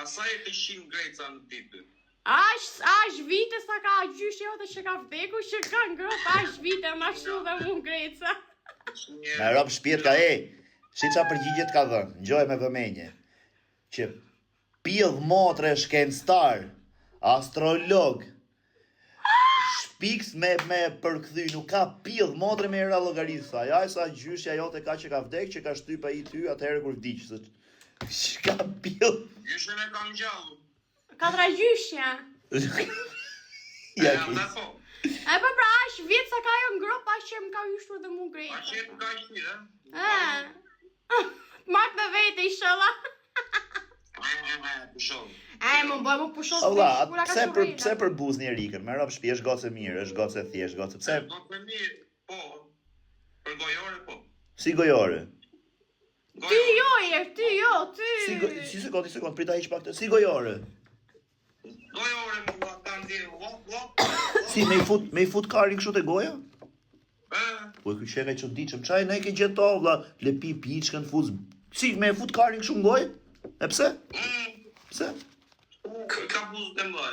Asaj të 100 greca në ditë. Ash vite sa ka gjysh jote që ka vdeku, që ka ngrop, ash vite ma shu dhe mu greca. Me rob shpirt ka si qa përgjigjet ka dhënë, ngjoj me vëmenje, që pidh motre shkencëtar, astrolog, shpiks me përkthy, nuk ka pidh motre me era llogaritsa. Ja sa gjyshja jote ka që ka vdek, që ka shtyp ai ty atëherë kur vdiq, se ka pidh. Gjyshën e kam gjallë. Katra gjyshja. Ja po. E pra ash vit sa ka jo ngrop, ash që më ka hyshtur dhe mu greca. Ash që më ka shtirë, Mak me vete i shëlla. Pushon. Më bëj më pushon Allah, pse për buzni e rikën? Me rob shtëpi, është gocë e mirë, është gocë e thjeshtë, gocë pse? Gocë e mirë, po. Për gojore, po. Si gojore? Ty Si sekond, prita hiq pak të. Si gojore? Gojore më ka ndjerë, Si me i fut karin kështu te goja? Po e ky çeka i çuditshëm. Çaj ne ke gjeto vlla, le pi piçkën fuz. Si me e fut karin kështu në gojë? E pse? Pse? Ka buzë të mëdha.